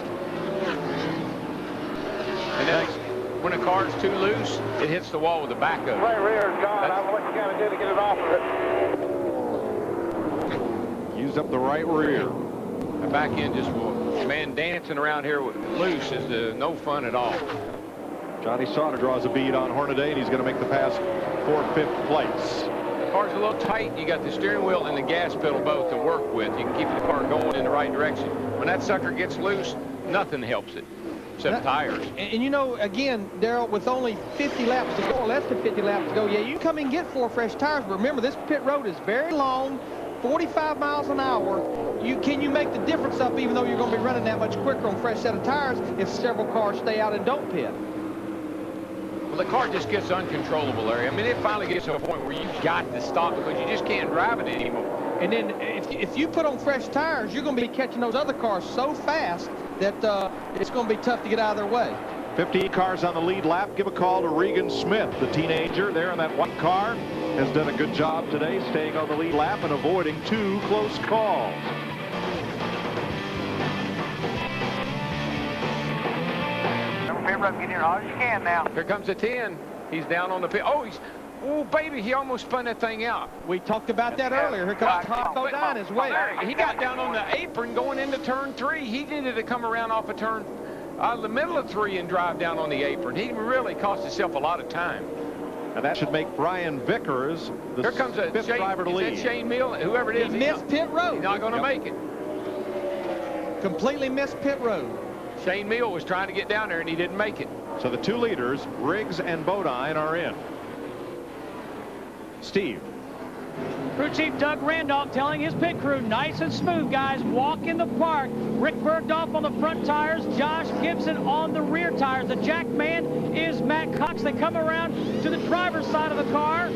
And then when a car's too loose, it hits the wall with the back of it. Right rear is gone. I don't know what you got to do to get it off of it. Used up the right rear. The back end just will, man, dancing around here loose is no fun at all. Johnny Sauter draws a bead on Hornaday, and he's going to make the pass for 5th place. The car's a little tight. You got the steering wheel and the gas pedal both to work with. You can keep the car going in the right direction. When that sucker gets loose, nothing helps it except tires. And you know, again, Darrell, with only 50 laps to go, or less than 50 laps to go, yeah, you can come and get 4 fresh tires, but remember, this pit road is very long, 45 miles an hour. Can you make the difference up even though you're going to be running that much quicker on fresh set of tires if several cars stay out and don't pit? Well, the car just gets uncontrollable, Larry. I mean, it finally gets to a point where you've got to stop because you just can't drive it anymore. And then if you put on fresh tires, you're going to be catching those other cars so fast that it's going to be tough to get out of their way. 15 cars on the lead lap. Give a call to Regan Smith, the teenager there in that white car. Has done a good job today staying on the lead lap and avoiding 2 close calls. Pit road, get in as hard as you can now. Here comes a 10. He's down on the pit. Oh, baby, he almost spun that thing out. We talked about that earlier. Here comes Todd Bodine as well. He got down on the apron going into turn 3. He needed to come around off of turn the middle of 3 and drive down on the apron. He really cost himself a lot of time. And that should make Brian Vickers the 5th driver to lead. Is that Shane Mill? Whoever it is. He missed pit road. He's not going to make it. Completely missed pit road. Shane Mill was trying to get down there and he didn't make it. So the 2 leaders, Riggs and Bodine, are in. Steve. Crew Chief Doug Randolph telling his pit crew, nice and smooth, guys. Walk in the park. Rick Bergdorf on the front tires. Josh Gibson on the rear tires. The jack man is Matt Cox. They come around to the driver's side of the car.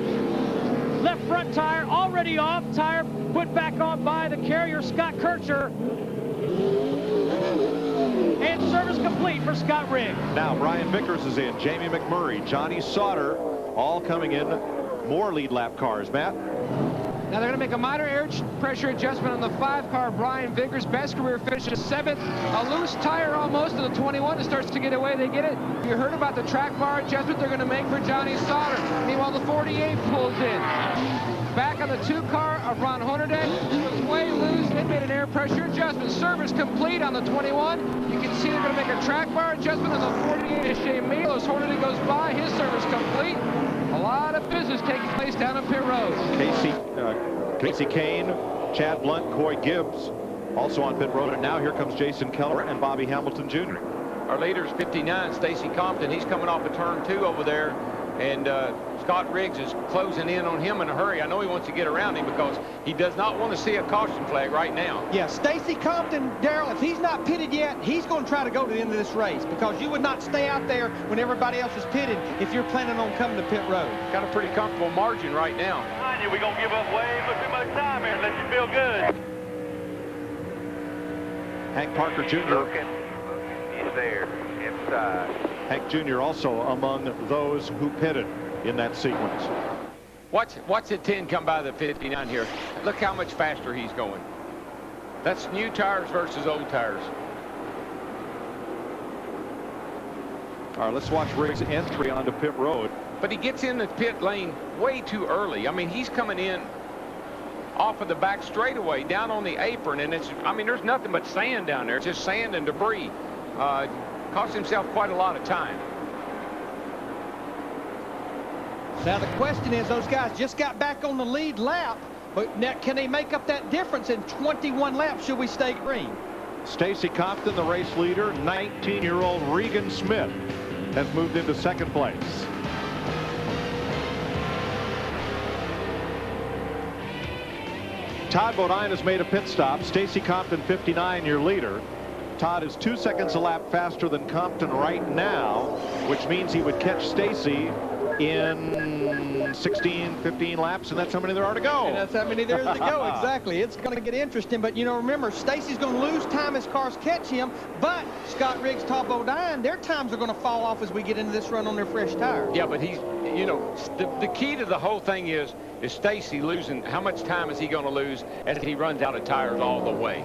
Left front tire already off. Tire put back on by the carrier, Scott Kircher. And service complete for Scott Riggs. Now Brian Vickers is in. Jamie McMurray, Johnny Sauter, all coming in more lead lap cars. Matt? Now they're going to make a minor air pressure adjustment on the 5-car. Brian Vickers, best career finish is 7th. A loose tire almost to the 21. It starts to get away. They get it. You heard about the track bar adjustment they're going to make for Johnny Sauter. Meanwhile, the 48 pulls in. Back on the 2-car of Ron Hornaday. It was way loose. They made an air pressure adjustment. Service complete on the 21. You can see they're going to make a track bar adjustment on the 48 of Shea Milo. As Hornaday goes by, his service complete. A lot of business taking place down on pit road. Casey Kane, Chad Blunt, Coy Gibbs also on pit road. And now here comes Jason Keller and Bobby Hamilton Jr. Our leader's 59, Stacy Compton. He's coming off of turn 2 over there. And Scott Riggs is closing in on him in a hurry. I know he wants to get around him because he does not want to see a caution flag right now. Yeah, Stacy Compton, Darrell, if he's not pitted yet, he's going to try to go to the end of this race because you would not stay out there when everybody else is pitted if you're planning on coming to pit road. Got a pretty comfortable margin right now. We're going to give up way too much time here. Let you feel good. Hank Parker Jr. Looking. He's there. Inside. Hank Jr. also among those who pitted in that sequence. Watch the 10 come by the 59 here. Look how much faster he's going. That's new tires versus old tires. All right, let's watch Riggs' entry onto pit road. But he gets in the pit lane way too early. I mean, he's coming in off of the back straightaway down on the apron, and I mean, there's nothing but sand down there. It's just sand and debris. Cost himself quite a lot of time. Now the question is, those guys just got back on the lead lap, but now can they make up that difference in 21 laps should we stay green? Stacy Compton, the race leader. 19-year-old Regan Smith has moved into second place. Todd Bodine has made a pit stop. Stacy Compton, 59, your leader. Todd is 2 seconds a lap faster than Compton right now, which means he would catch Stacy in 16, 15 laps, and that's how many there are to go. And that's how many there is to go, exactly. It's going to get interesting, but, you know, remember, Stacy's going to lose time as cars catch him, but Scott Riggs, Todd Bodine, their times are going to fall off as we get into this run on their fresh tires. Yeah, but he's, you know, the key to the whole thing is Stacy losing. How much time is he going to lose as he runs out of tires all the way?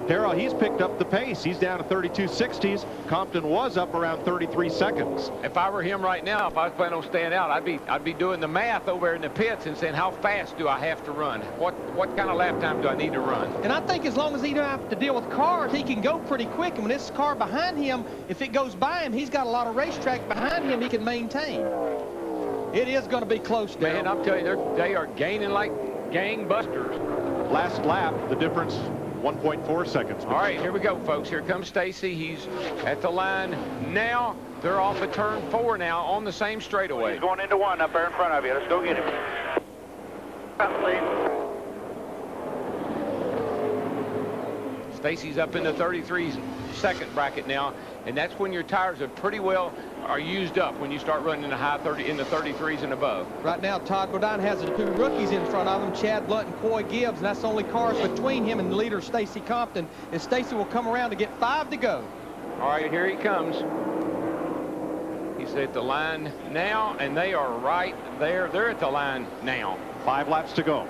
Darrell, he's picked up the pace. He's down to 32.60s. Compton was up around 33 seconds. If I were him right now, if I was planning on staying out, I'd be doing the math over in the pits and saying, how fast do I have to run? What kind of lap time do I need to run? And I think as long as he don't have to deal with cars, he can go pretty quick. And when this car behind him, if it goes by him, he's got a lot of racetrack behind him he can maintain. It is going to be close, Darrell. Man, I'm telling you, they are gaining like gangbusters. Last lap, the difference 1.4 seconds. All right, here we go, folks. Here comes Stacy. He's at the line now. They're off of turn 4 now on the same straightaway. He's going into 1 up there in front of you. Let's go get him. Stacy's up in the 33-second bracket now, and that's when your tires are pretty well used up when you start running in the high 30 in the 33s and above. Right now, Todd Bodine has the 2 rookies in front of him, Chad Blunt and Coy Gibbs, and that's the only cars between him and the leader, Stacy Compton. And Stacy will come around to get 5 to go. All right, here he comes. He's at the line now, and they are right there. They're at the line now. 5 laps to go.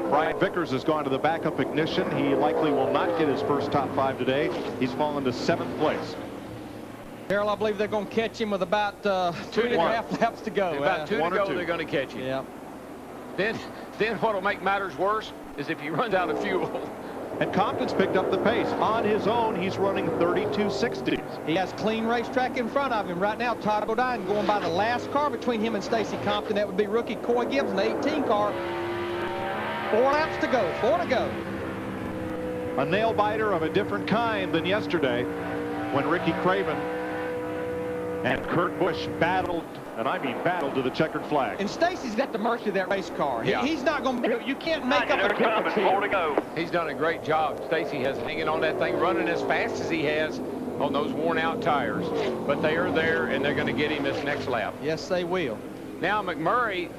Brian Vickers has gone to the backup ignition. He likely will not get his first top 5 today. He's fallen to 7th place. Darrell, I believe they're going to catch him with about 2.5 laps to go. About 2 to go, 2. they're going to catch him. Yeah. Then what will make matters worse is if he runs out of fuel. And Compton's picked up the pace. On his own, he's running 32.60s. He has clean racetrack in front of him right now. Todd Bodine going by the last car between him and Stacy Compton. That would be rookie Coy Gibbs in the 18 car. 4 laps to go. 4 to go. A nail biter of a different kind than yesterday when Ricky Craven and Kurt Busch battled, and I mean battled, to the checkered flag. And Stacy's got the mercy of that race car. Yeah. He's not going to, you can't make up a difference here. 4 to go. He's done a great job. Stacy has hanging on that thing, running as fast as he has on those worn out tires. But they are there, and they're going to get him this next lap. Yes, they will. Now McMurray,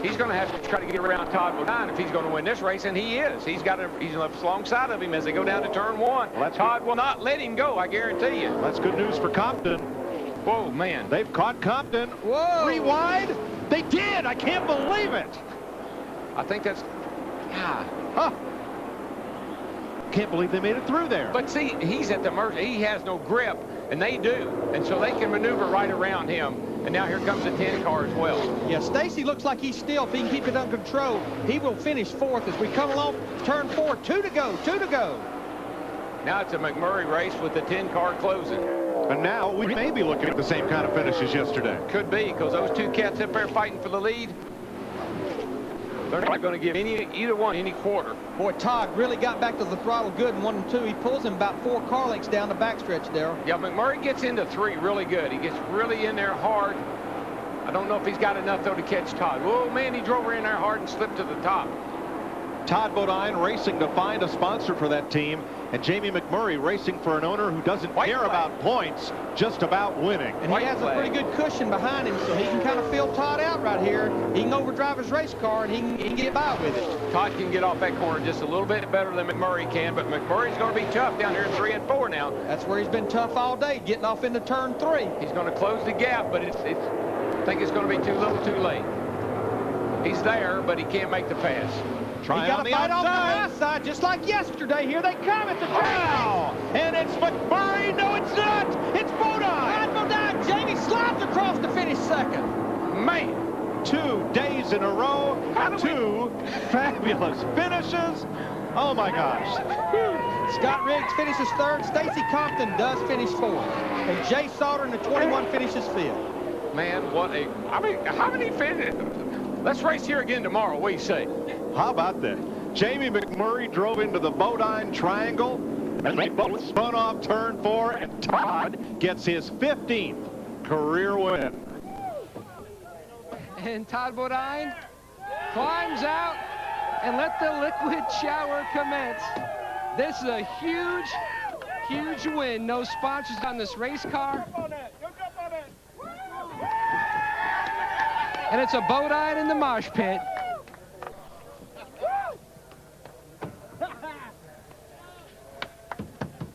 he's going to have to try to get around Todd Bodine if he's going to win this race, and he is. He's alongside of him as they go down to turn 1. Well, Todd will not let him go, I guarantee you. That's good news for Compton. Whoa, man. They've caught Compton. Whoa. Rewind. They did. I can't believe it. I think that's... Yeah. Huh. Can't believe they made it through there. But see, he's at the mercy. He has no grip, and they do. And so they can maneuver right around him. And now here comes the 10 car as well. Yeah, Stacy looks like he's still, if he can keep it under control, he will finish 4th as we come along turn 4. 2 to go, 2 to go. Now it's a McMurray race with the 10 car closing. And now we may be looking at the same kind of finish as yesterday. Could be, because those 2 cats up there fighting for the lead, they're not going to give either one any quarter. Boy, Todd really got back to the throttle good in 1 and 2. He pulls him about 4 car lengths down the backstretch, Darrell. Yeah, McMurray gets into 3 really good. He gets really in there hard. I don't know if he's got enough, though, to catch Todd. Whoa, man, he drove her in there hard and slipped to the top. Todd Bodine racing to find a sponsor for that team, and Jamie McMurray racing for an owner who doesn't care about points, just about winning. And he has a pretty good cushion behind him, so he can kind of feel Todd out right here. He can overdrive his race car, and he can get by with it. Todd can get off that corner just a little bit better than McMurray can, but McMurray's going to be tough down here in 3 and 4 now. That's where he's been tough all day, getting off into turn 3. He's going to close the gap, but I think it's going to be too little too late. He's there, but he can't make the pass. Try he got on a the fight off the outside. last side, just like yesterday. Here they come at the turn. Wow! And it's McMurray. No, it's not. It's Bodine. Todd Bodine. Jamie slides across to finish 2nd. Man, 2 days in a row. 2 fabulous finishes. Oh, my gosh. Scott Riggs finishes 3rd. Stacy Compton does finish 4th. And Jay Sauter in the 21 finishes 5th. Man, how many finishes? Let's race here again tomorrow. What do you say? How about that? Jamie McMurray drove into the Bodine triangle, and they both spun off turn 4, and Todd gets his 15th career win. And Todd Bodine climbs out and let the liquid shower commence. This is a huge, huge win. No sponsors on this race car. And it's a Bodine in the mosh pit.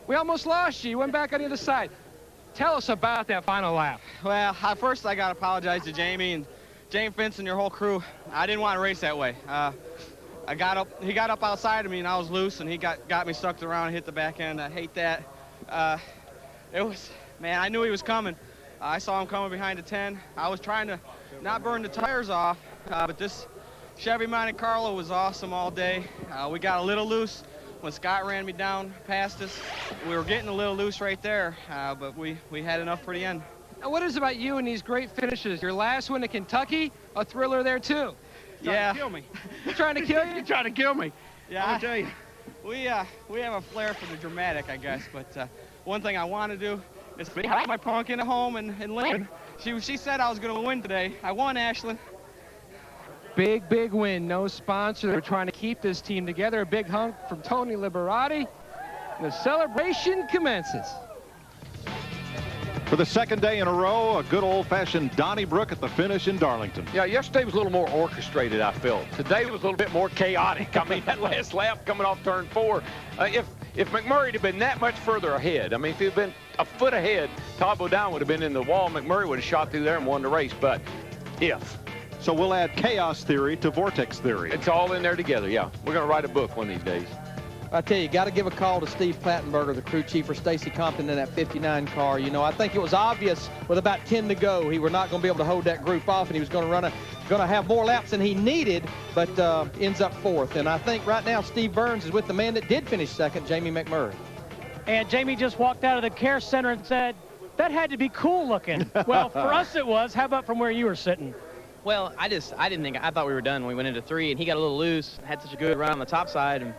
We almost lost you. You went back on the other side. Tell us about that final lap. Well, first I got to apologize to Jamie and James Vince and your whole crew. I didn't want to race that way. He got up outside of me and I was loose and he got me stuck around and hit the back end. I hate that. Man, I knew he was coming. I saw him coming behind the 10. I was trying to not burn the tires off, but this Chevy Monte Carlo was awesome all day. We got a little loose when Scott ran me down past us. We were getting a little loose right there, but we had enough for the end. Now, what is it about you and these great finishes? Your last one at Kentucky, a thriller there too. Yeah. Trying to kill me. You're trying to kill you? You're trying to kill me. Yeah, I'll tell you. We have a flair for the dramatic, I guess, but one thing I want to do is have my pumpkin at home and Lynn. She said I was going to win today. I won, Ashlyn. Big, big win. No sponsor. They're trying to keep this team together. A big hunk from Tony Liberati. The celebration commences. For the 2nd day in a row, a good old-fashioned Donnybrook at the finish in Darlington. Yeah, yesterday was a little more orchestrated, I felt. Today was a little bit more chaotic. I mean, that last lap coming off turn 4. If McMurray had been that much further ahead, I mean, if he had been a foot ahead, Todd Bodine would have been in the wall. McMurray would have shot through there and won the race. But if. So we'll add chaos theory to vortex theory. It's all in there together, yeah. We're going to write a book one of these days. I tell you, got to give a call to Steve Plattenberger, the crew chief for Stacy Compton in that 59 car. You know, I think it was obvious with about 10 to go he were not going to be able to hold that group off, and he was going to have more laps than he needed, but ends up 4th. And I think right now Steve Burns is with the man that did finish 2nd, Jamie McMurray. And Jamie just walked out of the care center and said, that had to be cool looking. Well, for us it was. How about from where you were sitting? Well, I thought we were done when we went into 3, and he got a little loose, had such a good run on the top side, and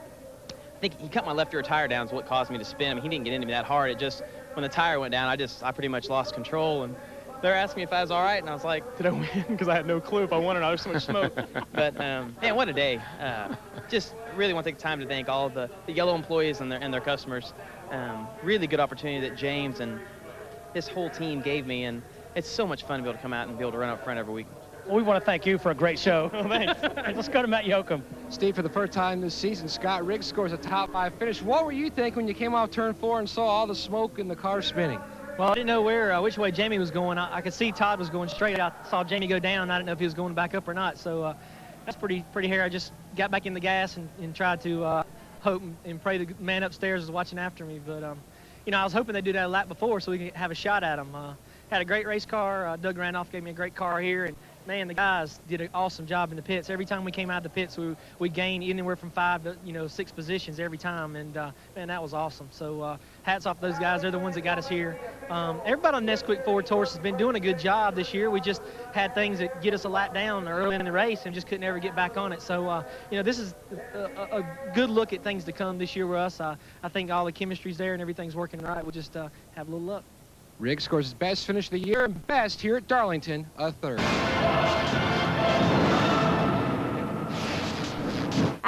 I think he cut my left rear tire down is what caused me to spin. I mean, he didn't get into me that hard. It just, when the tire went down, I pretty much lost control, and they were asking me if I was all right, and I was like, did I win? Because I had no clue if I won or not. There's so much smoke. But, man, what a day. Just really want to take the time to thank all of the Yellow employees and their customers. Really good opportunity that James and his whole team gave me, and it's so much fun to be able to come out and be able to run up front every week. Well, we want to thank you for a great show. Thanks. Let's go to Matt Yoakum. Steve, for the first time this season, Scott Riggs scores a top 5 finish. What were you thinking when you came off turn 4 and saw all the smoke and the car spinning? Well, I didn't know which way Jamie was going. I could see Todd was going straight. I saw Jamie go down. I didn't know if he was going back up or not. So that's pretty hairy. I just got back in the gas and tried to hope and pray the man upstairs was watching after me. But, you know, I was hoping they'd do that a lap before so we could have a shot at him. Had a great race car. Doug Randolph gave me a great car here. And, man, the guys did an awesome job in the pits. Every time we came out of the pits, we gained anywhere from 5 to 6 positions every time, and man, that was awesome. So hats off to those guys. They're the ones that got us here. Everybody on Nesquik Ford Taurus has been doing a good job this year. We just had things that get us a lap down early in the race and just couldn't ever get back on it. So you know, this is a good look at things to come this year with us. I think all the chemistry's there and everything's working right. We'll just have a little luck. Riggs scores his best finish of the year and best here at Darlington, a third.